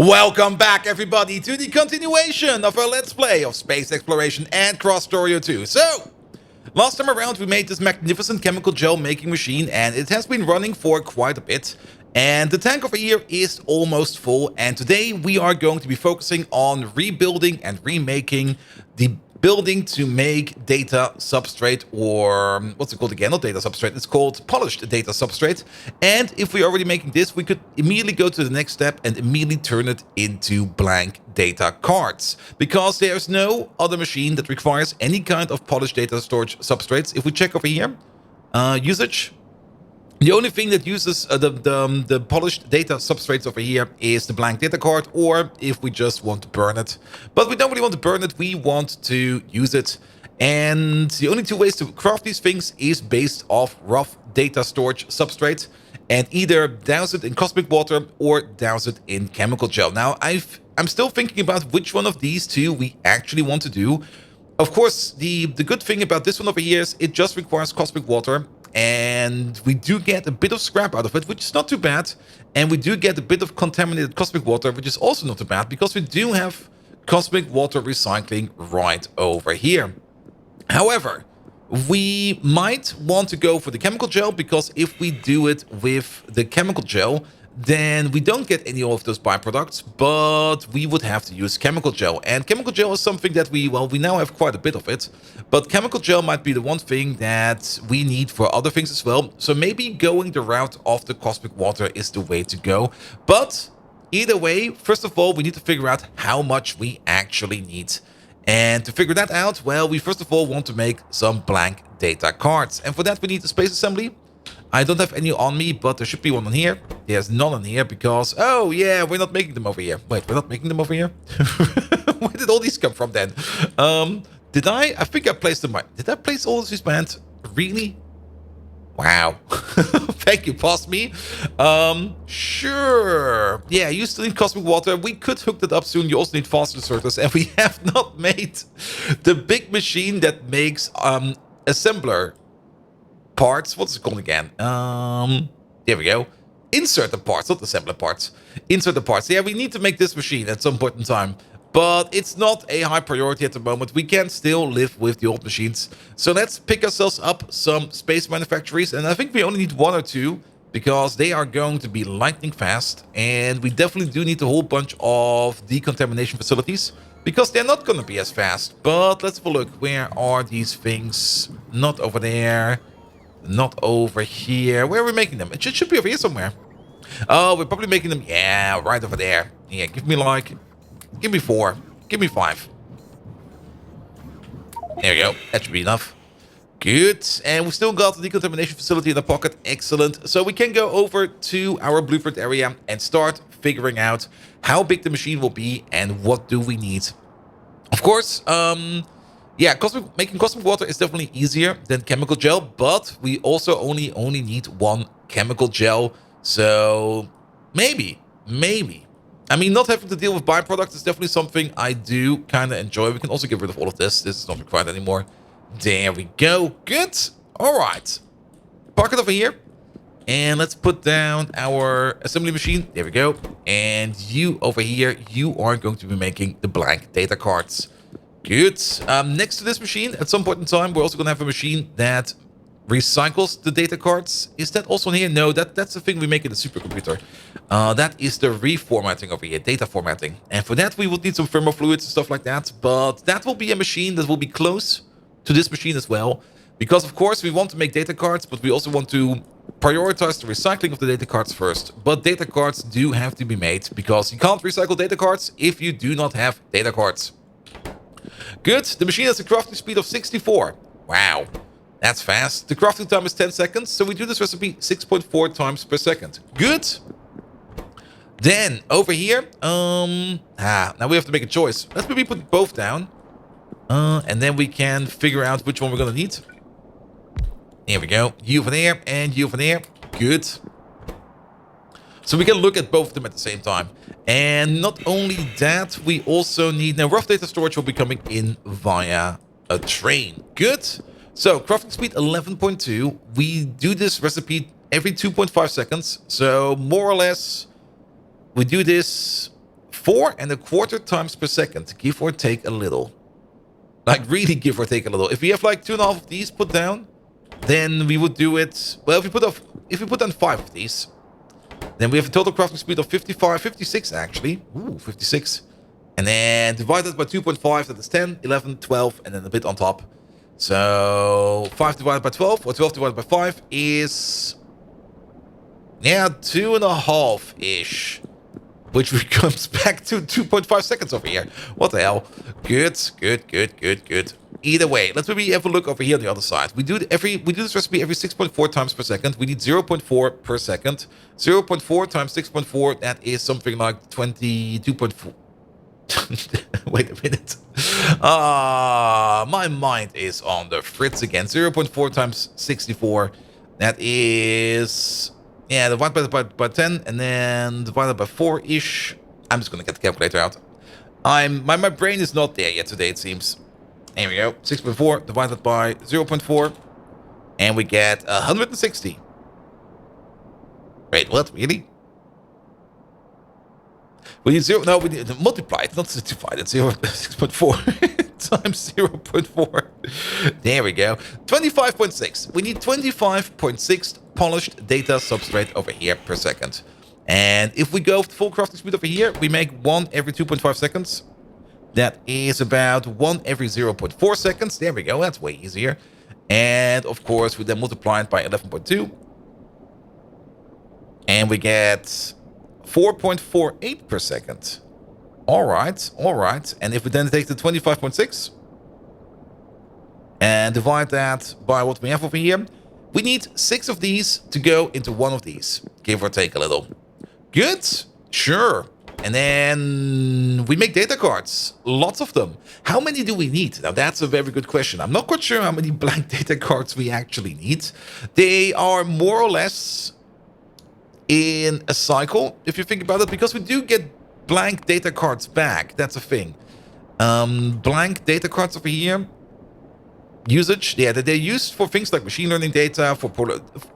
Welcome back, everybody, to the continuation of our Let's Play of Space Exploration and Cross Storio 2. So, last time around we made this magnificent chemical gel making machine, and it has been running for quite a bit. And the tank over here is almost full, and today we are going to be focusing on rebuilding and remaking the building to make data substrate, or what's it called again? Not data substrate, it's called polished data substrate. And if we're already making this, we could immediately go to the next step and immediately turn it into blank data cards, because there's no other machine that requires any kind of polished data storage substrates. If we check over here, usage, the only thing that uses the polished data substrates over here is the blank data card, or if we just want to burn it. But we don't really want to burn it, we want to use it. And the only two ways to craft these things is based off rough data storage substrate, and either douse it in cosmic water or douse it in chemical gel. Now, I'm still thinking about which one of these two we actually want to do. Of course, the good thing about this one over here is it just requires cosmic water, and we do get a bit of scrap out of it, which is not too bad. And we do get a bit of contaminated cosmic water, which is also not too bad, because we do have cosmic water recycling right over here. However, we might want to go for the chemical gel, because if we do it with the chemical gel, then we don't get any of those byproducts, but we would have to use chemical gel. And chemical gel is something that we now have quite a bit of it, but chemical gel might be the one thing that we need for other things as well. So maybe going the route of the cosmic water is the way to go. But either way, first of all, we need to figure out how much we actually need. And to figure that out, well, we first of all want to make some blank data cards. And for that, we need a space assembly. I don't have any on me, but there should be one on here. There's none on here because, oh yeah, we're not making them over here. Wait, we're not making them over here? Where did all these come from then? I think I placed them right. Did I place all of these bands? Really? Wow. Thank you, past me. Sure. Yeah, you still need cosmic water. We could hook that up soon. You also need fast inserters, and we have not made the big machine that makes assembler parts. What's it called again? There we go. Insert the parts, not assembler parts. Insert the parts. Yeah, we need to make this machine at some point in time, but it's not a high priority at the moment. We can still live with the old machines. So let's pick ourselves up some space manufactories, and I think we only need one or two, because they are going to be lightning fast, and we definitely do need a whole bunch of decontamination facilities, because they're not going to be as fast. But let's have a look. Where are these things? Not over there. Not over here. Where are we making them? It should be over here somewhere. Oh, we're probably making them, yeah, right over there. Yeah, give me 4. Give me 5. There we go. That should be enough. Good. And we still got the decontamination facility in the pocket. Excellent. So we can go over to our blueprint area and start figuring out how big the machine will be and what do we need. Of course, yeah, making cosmic water is definitely easier than chemical gel, but we also only need one chemical gel. So maybe. I mean, not having to deal with byproducts is definitely something I do kind of enjoy. We can also get rid of all of this. This is not required anymore. There we go. Good. All right. Park it over here. And let's put down our assembly machine. There we go. And you over here, you are going to be making the blank data cards. Good. Next to this machine, at some point in time, we're also going to have a machine that recycles the data cards. Is that also in here? No, that's the thing we make in the supercomputer. That is the reformatting over here, data formatting. And for that, we would need some thermofluids and stuff like that. But that will be a machine that will be close to this machine as well. Because, of course, we want to make data cards, but we also want to prioritize the recycling of the data cards first. But data cards do have to be made, because you can't recycle data cards if you do not have data cards. Good. The machine has a crafting speed of 64. Wow. That's fast. The crafting time is 10 seconds, so we do this recipe 6.4 times per second. Good. Then, over here, now we have to make a choice. Let's maybe put both down. And then we can figure out which one we're going to need. There we go. You over there, and you over there. Good. So we can look at both of them at the same time. And not only that, we also need... Now, rough data storage will be coming in via a train. Good. So, crafting speed 11.2. We do this recipe every 2.5 seconds. So, more or less, we do this 4.25 times per second, give or take a little. Like, really give or take a little. If we have like 2.5 of these put down, then we would do it... Well, if we put down 5 of these, then we have a total crafting speed of 56 actually. Ooh, 56. And then divide that by 2.5, that is 10, 11, 12, and then a bit on top. So 5 divided by 12, or 12 divided by 5 is... Yeah, 2.5-ish. Which comes back to 2.5 seconds over here. What the hell? Good. Either way, let's maybe have a look over here on the other side. We do this recipe every 6.4 times per second. We need 0.4 per second. 0.4 times 6.4, that is something like 22.4. Wait a minute. My mind is on the fritz again. 0.4 times 64. That is... Yeah, divided by 10 and then divided by 4-ish. I'm just gonna get the calculator out. My brain is not there yet today, it seems. There we go. 6.4 divided by 0.4. And we get 160. Wait, what? Really? We need we need to multiply it, not divide it. 6.4 times 0.4. There we go. 25.6. We need 25.6 polished data substrate over here per second. And if we go full crafting speed over here, we make 1 every 2.5 seconds. That is about 1 every 0.4 seconds. There we go. That's way easier. And of course, we then multiply it by 11.2. And we get 4.48 per second. All right. And if we then take the 25.6 and divide that by what we have over here, we need 6 of these to go into 1 of these, give or take a little. Good? Sure. And then we make data cards. Lots of them. How many do we need? Now, that's a very good question. I'm not quite sure how many blank data cards we actually need. They are more or less in a cycle, if you think about it, because we do get blank data cards back. That's a thing. Blank data cards over here. Usage, yeah, they're used for things like machine learning data, for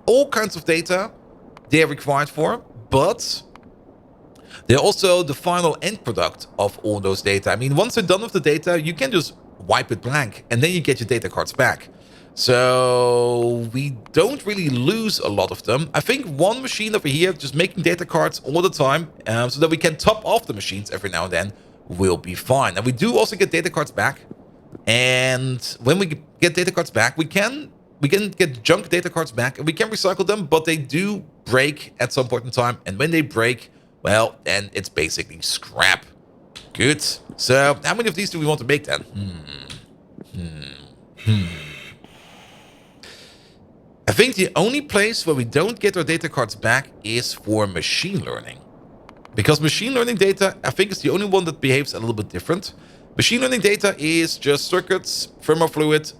all kinds of data they're required for, but they're also the final end product of all those data. I mean, once they're done with the data, you can just wipe it blank, and then you get your data cards back. So we don't really lose a lot of them. I think one machine over here, just making data cards all the time, so that we can top off the machines every now and then, will be fine. And we do also get data cards back. And when we get data cards back, we can get junk data cards back, and we can recycle them, but they do break at some point in time. And when they break, well, then it's basically scrap. Good. So how many of these do we want to make then? I think the only place where we don't get our data cards back is for machine learning. Because machine learning data, I think, is the only one that behaves a little bit different. Machine learning data is just circuits, firmware fluid,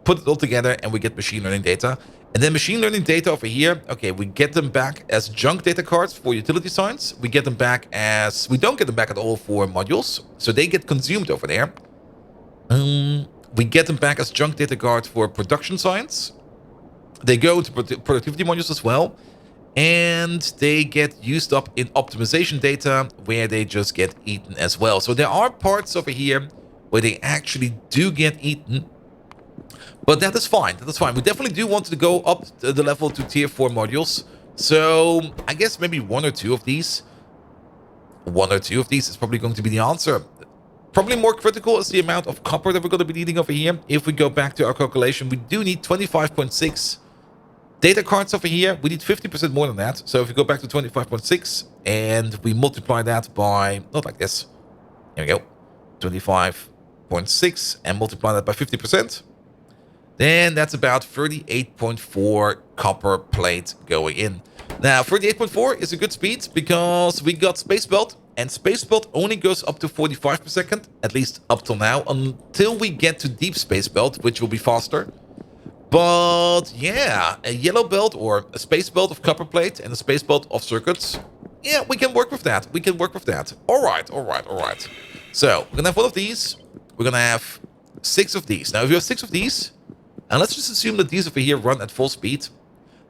put it all together, and we get machine learning data. And then machine learning data over here, okay, we get them back as junk data cards for utility science. We get them back as... We don't get them back at all for modules, so they get consumed over there. We get them back as junk data cards for production science. They go to productivity modules as well. And they get used up in optimization data, where they just get eaten as well. So there are parts over here where they actually do get eaten. But that is fine. That is fine. We definitely do want to go up the level to tier 4 modules. So I guess maybe 1 or 2 of these. 1 or 2 of these is probably going to be the answer. Probably more critical is the amount of copper that we're going to be needing over here. If we go back to our calculation, we do need 25.6 data cards over here. We need 50% more than that. So if we go back to 25.6 and we multiply that by, not like this. Here we go. 25.6 and multiply that by 50%. Then that's about 38.4 copper plate going in. Now, 38.4 is a good speed because we got Space Belt. And Space Belt only goes up to 45 per second, at least up till now, until we get to Deep Space Belt, which will be faster. But yeah, a yellow belt or a space belt of copper plate and a space belt of circuits. Yeah, we can work with that. We can work with that. All right. So we're going to have 1 of these. We're going to have 6 of these. Now, if you have 6 of these, and let's just assume that these over here run at full speed,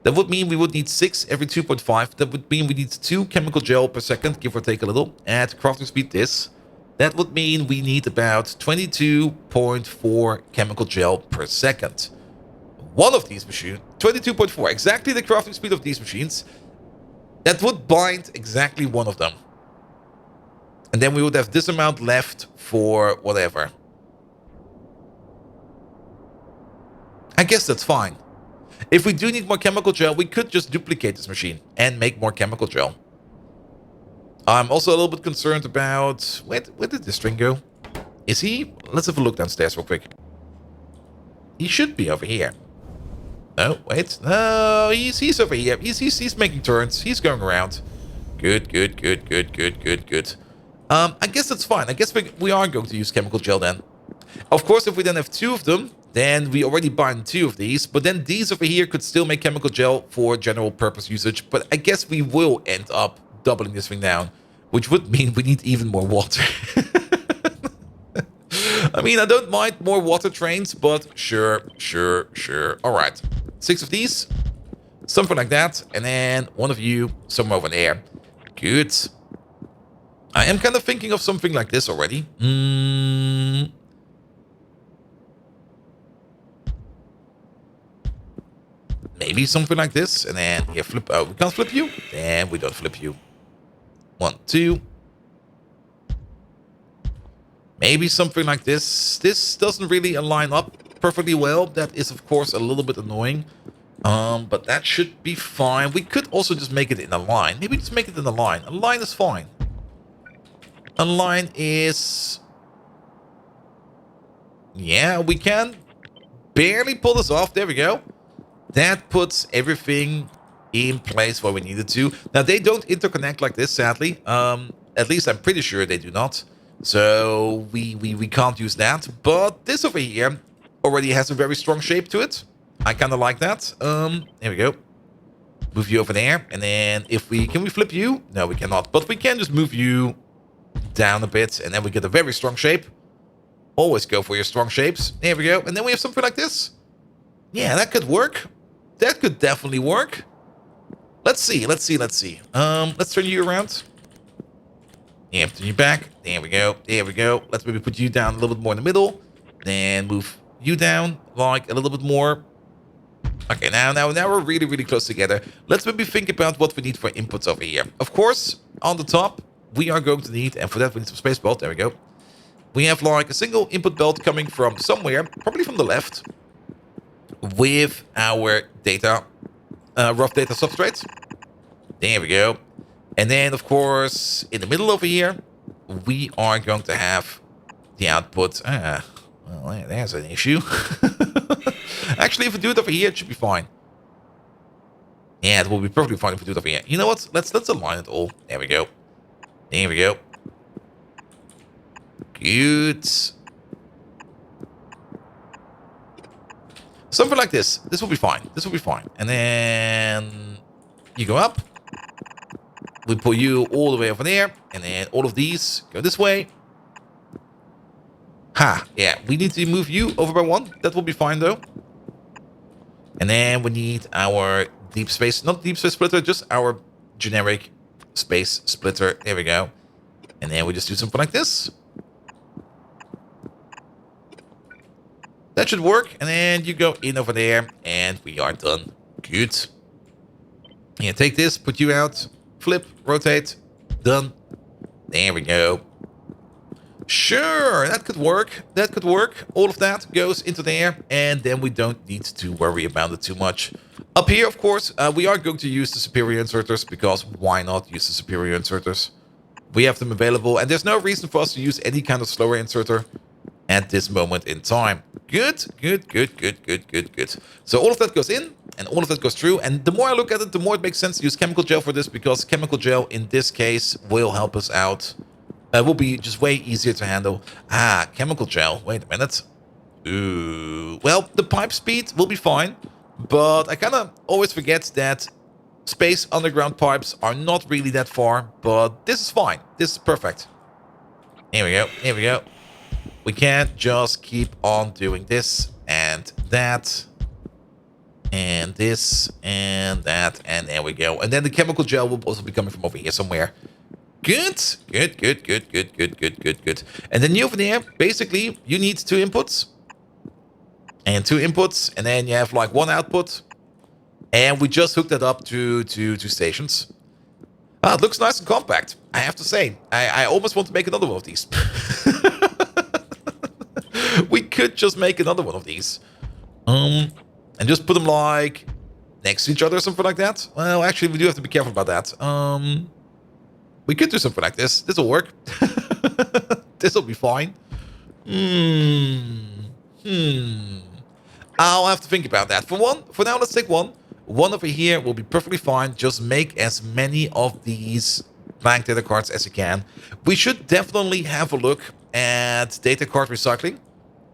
That would mean we would need 6 every 2.5. That would mean we need 2 chemical gel per second, give or take a little. At crafting speed this. That would mean we need about 22.4 chemical gel per second. One of these machines, 22.4, exactly the crafting speed of these machines. That would bind exactly one of them. And then we would have this amount left for whatever. I guess that's fine. If we do need more chemical gel, we could just duplicate this machine and make more chemical gel. I'm also a little bit concerned about... Where did this string go? Is he? Let's have a look downstairs real quick. He should be over here. No, wait. No, he's over here. He's making turns. He's going around. Good. I guess that's fine. I guess we are going to use chemical gel then. Of course, if we then have 2 of them, then we already bind 2 of these. But then these over here could still make chemical gel for general purpose usage. But I guess we will end up doubling this thing down, which would mean we need even more water. I mean, I don't mind more water trains, but sure. All right. 6 of these, something like that. And then 1 of you somewhere over there. Good. I am kind of thinking of something like this already. Maybe something like this. And then here, flip. Oh, we can't flip you. Then we don't flip you. 1, 2. Maybe something like this. This doesn't really align up perfectly well. That is, of course, a little bit annoying. But that should be fine. We could also just make it in a line. Maybe just make it in a line. A line is fine. A line is... Yeah, we can barely pull this off. There we go. That puts everything in place where we needed to. Now, they don't interconnect like this, sadly. At least I'm pretty sure they do not. So we can't use that. But this over here already has a very strong shape to it. I kind of like that. There we go. Move you over there. And then if we... Can we flip you? No, we cannot. But we can just move you down a bit. And then we get a very strong shape. Always go for your strong shapes. There we go. And then we have something like this. Yeah, that could work. That could definitely work. Let's see. Let's turn you around. Yeah, turn you back. There we go. Let's maybe put you down a little bit more in the middle. Then move you down like a little bit more. Okay, now we're really close together. Let's maybe think about what we need for inputs over here. Of course, on the top, we are going to need, and for that we need some space belt. There we go. We have like a single input belt coming from somewhere, probably from the left, with our data, rough data substrate. There we go. And then, of course, in the middle over here, we are going to have the output. Well, there's an issue. Actually, if we do it over here, it should be fine. Yeah, it will be perfectly fine if we do it over here. You know what? Let's align it all. There we go. Good. Something like this. This will be fine. And then you go up. We pull you all the way over there. And then all of these go this way. Yeah, we need to move you over by 1. That will be fine, though. And then we need our deep space, not deep space splitter, just our generic space splitter. There we go. And then we just do something like this. That should work. And then you go in over there and we are done. Good. Yeah, take this, put you out, flip, rotate, done. There we go. Sure, that could work. All of that goes into there, and then we don't need to worry about it too much. Up here, of course, we are going to use the superior inserters, because why not use the superior inserters? We have them available, and there's no reason for us to use any kind of slower inserter at this moment in time. Good. So all of that goes in, and all of that goes through, and the more I look at it, the more it makes sense to use chemical gel for this, because chemical gel, in this case, will help us out. Will be just way easier to handle. Chemical gel. Wait a minute. Ooh. Well, the pipe speed will be fine, but I kind of always forget that space underground pipes are not really that far, but this is fine. This is perfect. Here we go. We can't just keep on doing this and that. And this, and that, and there we go. And then the chemical gel will also be coming from over here somewhere. Good. Good. And then over there, basically, you need 2 inputs. And 2 inputs, and then you have like 1 output. And we just hooked that up to 2 stations. Ah, it looks nice and compact, I have to say. I almost want to make another one of these. We could just make another one of these. And just put them like next to each other or something like that. Well, actually, we do have to be careful about that. We could do something like this. This will work. This will be fine. I'll have to think about that. For now, let's take one. One over here will be perfectly fine. Just make as many of these blank data cards as you can. We should definitely have a look at data card recycling.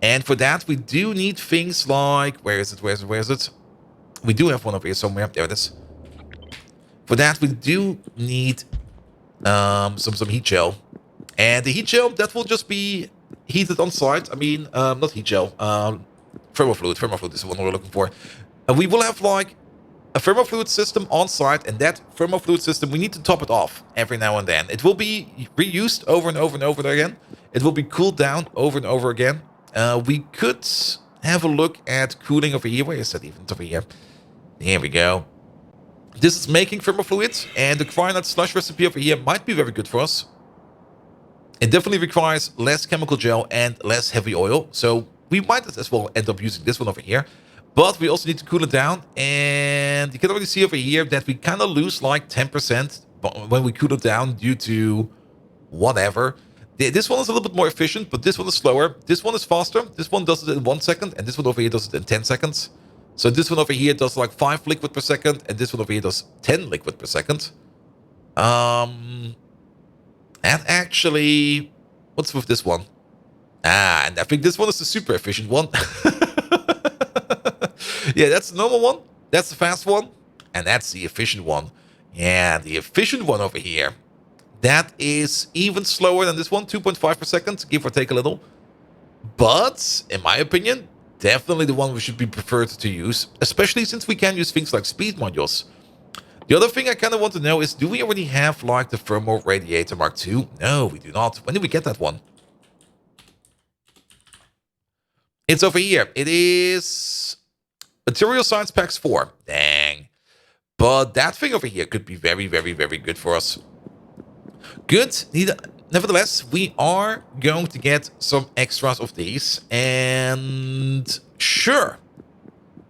And for that, we do need things like... Where is it? We do have one over here somewhere. There it is. For that, we do need some heat gel. And the heat gel, that will just be heated on site. I mean, not heat gel. Thermofluid. Thermofluid is the one we're looking for. And we will have like a thermofluid system on site. And that thermofluid system, we need to top it off every now and then. It will be reused over and over and over again. It will be cooled down over and over again. We could have a look at cooling over here. Where is that even? It's over here. Here we go. This is making thermofluids, and the Cryonite slush recipe over here might be very good for us. It definitely requires less chemical gel and less heavy oil, so we might as well end up using this one over here. But we also need to cool it down, and you can already see over here that we kind of lose like 10% when we cool it down due to whatever. This one is a little bit more efficient, but this one is slower. This one is faster. This one does it in 1 second, and this one over here does it in 10 seconds. So this one over here does like 5 liquid per second, and this one over here does 10 liquid per second. And actually, what's with this one? And I think this one is the super efficient one. Yeah, that's the normal one. That's the fast one. And that's the efficient one. Yeah, the efficient one over here. That is even slower than this one, 2.5 per second, give or take a little. But, in my opinion, definitely the one we should be preferred to use, especially since we can use things like speed modules. The other thing I kind of want to know is, do we already have like the Thermo Radiator Mark II? No, we do not. When did we get that one? It's over here. It is Material Science Packs 4. Dang. But that thing over here could be very, very, very good for us. Good. Nevertheless, we are going to get some extras of these. And sure.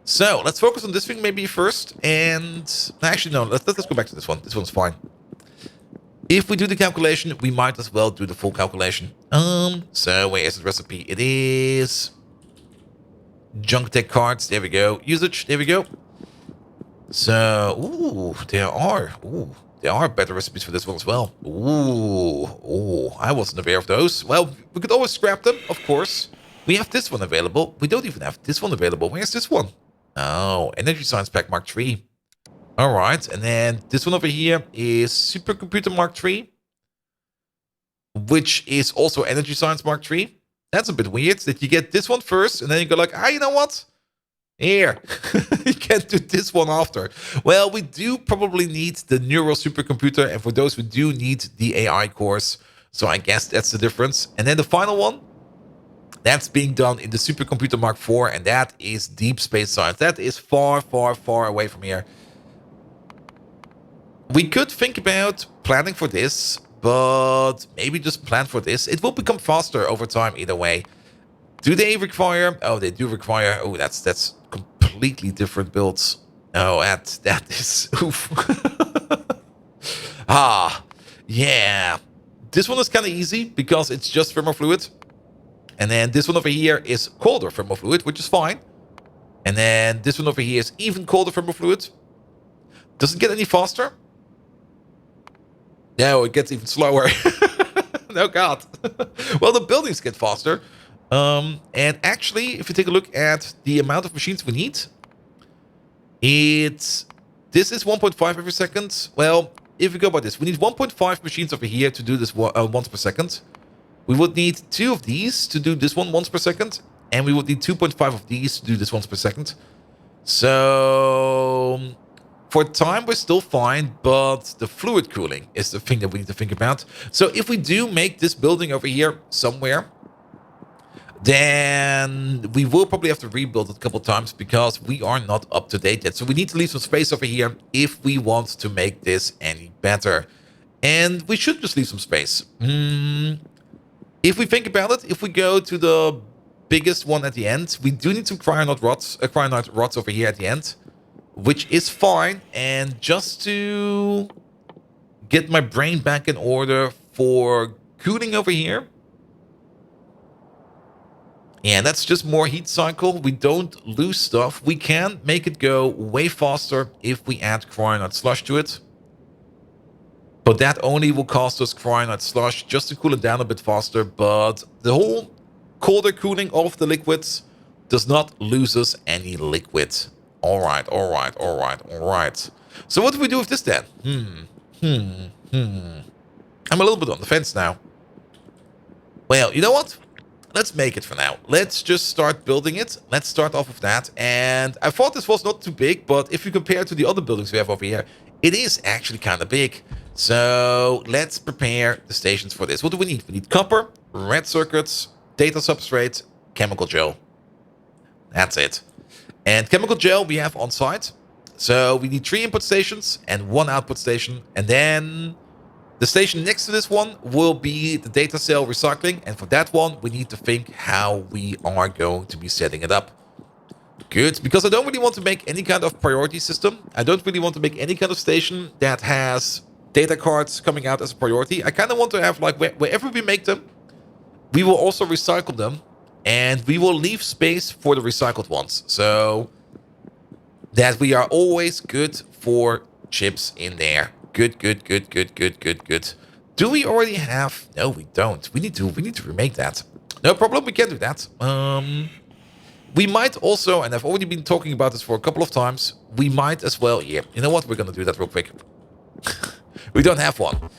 So let's focus on this thing maybe first. And actually, no, let's go back to this one. This one's fine. If we do the calculation, we might as well do the full calculation. So where is the recipe? It is junk tech cards. There we go. Usage. There we go. So, there are better recipes for this one as well. I wasn't aware of those. Well, we could always scrap them, of course. We have this one available. We don't even have this one available. Where's this one? Oh, Energy Science Pack Mark III. All right, and then this one over here is Supercomputer Mark III, which is also Energy Science Mark III. That's a bit weird that you get this one first, and then you go like, you know what? Here, you can't do this one after. Well, we do probably need the neural supercomputer, and for those we do need the AI cores. So I guess that's the difference. And then the final one, that's being done in the Supercomputer Mark IV, and that is Deep Space Science. That is far, far, far away from here. We could think about planning for this, but maybe just plan for this. It will become faster over time either way. Do they require... Oh, they do require... Oh, that's completely different builds. Oh, that is... Oof. Yeah. This one is kind of easy because it's just thermofluid. And then this one over here is colder thermofluid, which is fine. And then this one over here is even colder thermofluid. Does it get any faster? No, it gets even slower. No, God. Well, the buildings get faster. And actually, if you take a look at the amount of machines we need, this is 1.5 every second. Well, if we go by this, we need 1.5 machines over here to do this once per second. We would need 2 of these to do this one once per second, and we would need 2.5 of these to do this once per second. So for time, we're still fine, but the fluid cooling is the thing that we need to think about. So if we do make this building over here somewhere, then we will probably have to rebuild it a couple times because we are not up to date yet. So we need to leave some space over here if we want to make this any better. And we should just leave some space. If we think about it, if we go to the biggest one at the end, we do need some cryonite rods over here at the end, which is fine. And just to get my brain back in order for cooling over here, yeah, that's just more heat cycle. We don't lose stuff. We can make it go way faster if we add cryonite slush to it. But that only will cost us cryonite slush just to cool it down a bit faster. But the whole colder cooling of the liquids does not lose us any liquid. All right. So what do we do with this then? I'm a little bit on the fence now. Well, you know what? Let's make it for now. Let's just start building it. Let's start off with that. And I thought this was not too big, but if you compare to the other buildings we have over here, it is actually kind of big. So let's prepare the stations for this. What do we need? We need copper, red circuits, data substrate, chemical gel. That's it. And chemical gel we have on site. So we need 3 input stations and 1 output station. And then the station next to this one will be the data cell recycling. And for that one, we need to think how we are going to be setting it up. Good, because I don't really want to make any kind of priority system. I don't really want to make any kind of station that has data cards coming out as a priority. I kind of want to have, like, wherever we make them, we will also recycle them. And we will leave space for the recycled ones. So that we are always good for chips in there. Good. Do we already have? No, we don't. We need to remake that. No problem. We can do that. We might also, and I've already been talking about this for a couple of times. We might as well. Yeah, you know what? We're gonna do that real quick. We don't have one.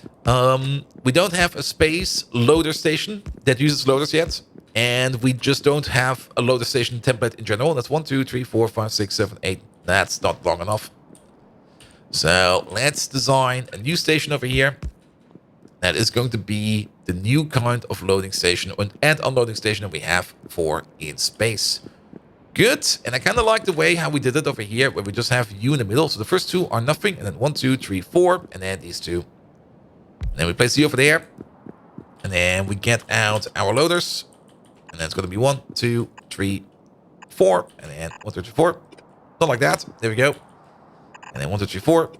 We don't have a space loader station that uses loaders yet, and we just don't have a loader station template in general. That's 1, 2, 3, 4, 5, 6, 7, 8. That's not long enough. So let's design a new station over here. That is going to be the new kind of loading station and unloading station that we have for in space. Good. And I kind of like the way how we did it over here, where we just have you in the middle. So the first 2 are nothing, and then 1, 2, 3, 4, and then these 2. And then we place you over there. And then we get out our loaders. And then it's going to be 1, 2, 3, 4. And then 1, 2, 3, 4. Not like that. There we go. And then 1, 2, 3, 4.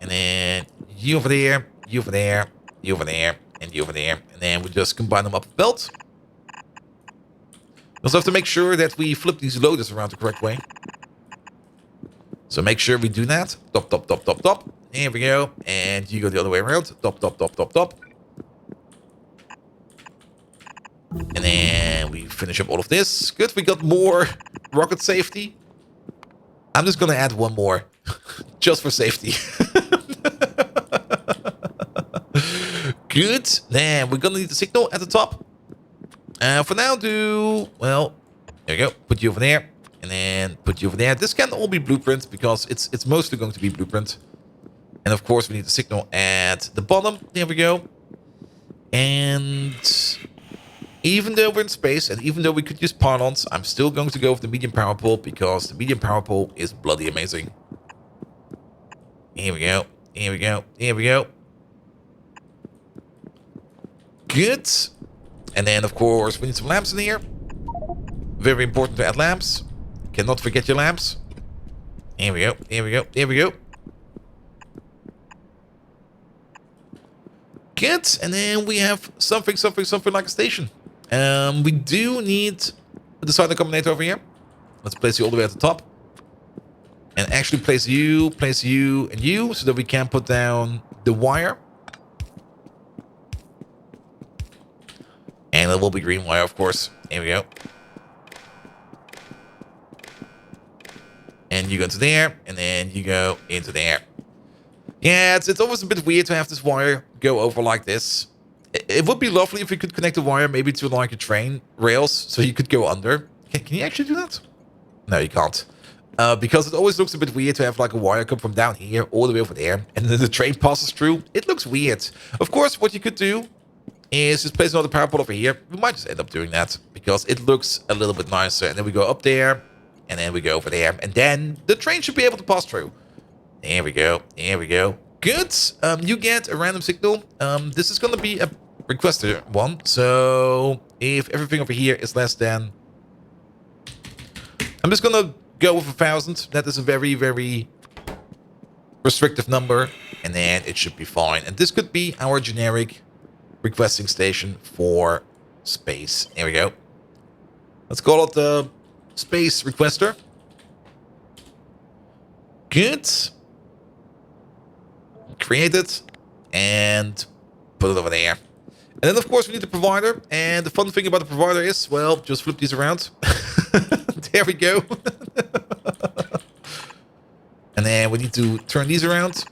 And then you over there, you over there, you over there, and you over there. And then we just combine them up with belt. We also have to make sure that we flip these loaders around the correct way. So make sure we do that. Top. There we go. And you go the other way around. Top. And then we finish up all of this. Good, we got more rocket safety. I'm just going to add 1 more. Just for safety. Good. Then we're going to need the signal at the top. For now, well, there you go. Put you over there. And then put you over there. This can all be blueprint because it's mostly going to be blueprint. And of course, we need the signal at the bottom. There we go. And even though we're in space and even though we could use pylons, I'm still going to go with the medium power pole because the medium power pole is bloody amazing. Here we go. Good. And then, of course, we need some lamps in here. Very important to add lamps. Cannot forget your lamps. Here we go. Good. And then we have something like a station. We do need a decider combinator over here. Let's place you all the way at the top. And actually place you, and you, so that we can put down the wire. And it will be green wire, of course. Here we go. And you go into there, and then you go into there. Yeah, it's always a bit weird to have this wire go over like this. It would be lovely if we could connect the wire maybe to like a train rails, so you could go under. Can you actually do that? No, you can't. Because it always looks a bit weird to have like a wire come from down here all the way over there, and then the train passes through. It looks weird. Of course, what you could do is just place another power pole over here. We might just end up doing that because it looks a little bit nicer. And then we go up there, and then we go over there, and then the train should be able to pass through. There we go. There we go. Good. You get a random signal. This is going to be a requester one. So if everything over here is less than... I'm just going to go with 1,000. That is a very, very restrictive number. And then it should be fine. And this could be our generic requesting station for space. There we go. Let's call it the space requester. Good. Create it and put it over there. And then, of course, we need the provider. And the fun thing about the provider is, well, just flip these around. There we go. And then we need to turn these around.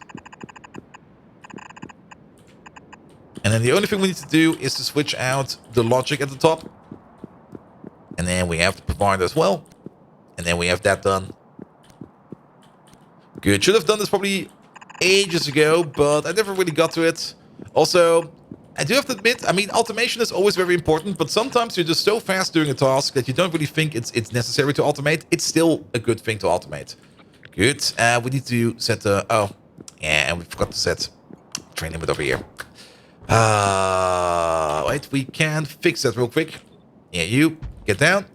And then the only thing we need to do is to switch out the logic at the top. And then we have the provider as well. And then we have that done. Good. Should have done this probably ages ago, but I never really got to it. Also, I do have to admit, I mean, automation is always very important, but sometimes you're just so fast doing a task that you don't really think it's necessary to automate. It's still a good thing to automate. Good. We need to set the... Oh, yeah, and we forgot to set train limit over here. Wait, we can fix that real quick. Yeah, you get down.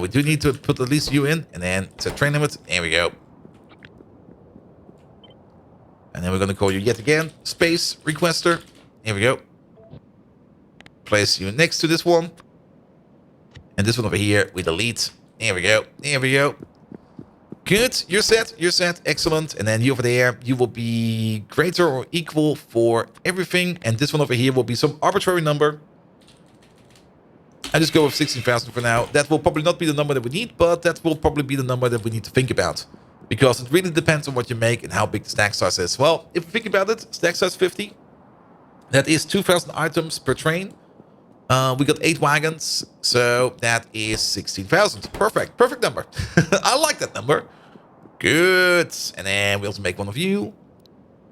We do need to put at least you in, and then set train limit. There we go. And then we're going to call you yet again space requester. Here we go. Place you next to this one. And this one over here, we delete. There we go. There we go. Good. You're set. You're set. Excellent. And then you over there, you will be greater or equal for everything. And this one over here will be some arbitrary number. I just go with 16,000 for now. That will probably not be the number that we need, but that will probably be the number that we need to think about. Because it really depends on what you make and how big the stack size is. Well, if you think about it, stack size 50. That is 2,000 items per train. We got 8 wagons, so that is 16,000. Perfect. Perfect number. I like that number. Good. And then we also make one of you.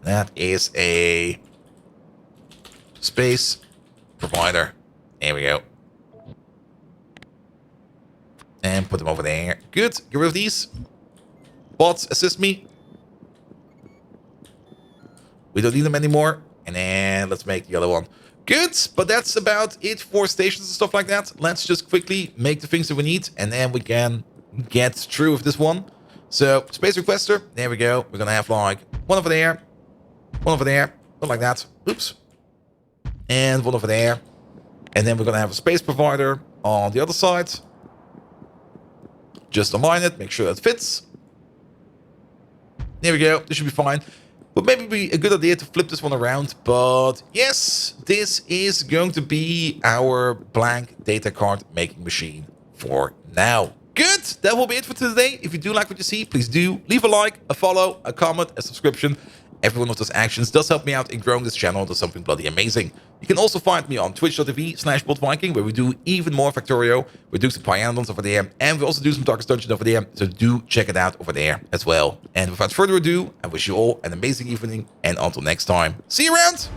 That is a space provider. There we go. And put them over there. Good. Get rid of these. Bots, assist me. We don't need them anymore. And then let's make the other one. Good. But that's about it for stations and stuff like that. Let's just quickly make the things that we need. And then we can get through with this one. So, space requester. There we go. We're going to have like one over there. One over there. Not like that. Oops. And one over there. And then we're going to have a space provider on the other side. Just align it. Make sure that fits. There we go. This should be fine. But maybe be a good idea to flip this one around. But yes, this is going to be our blank data card making machine for now. Good. That will be it for today. If you do like what you see, please do leave a like, a follow, a comment, a subscription. Every one of those actions does help me out in growing this channel into something bloody amazing. You can also find me on twitch.tv/BoldViking, where we do even more Factorio. We do some Pyandons over there, and we also do some Darkest Dungeons over there, so do check it out over there as well. And without further ado, I wish you all an amazing evening, and until next time, see you around!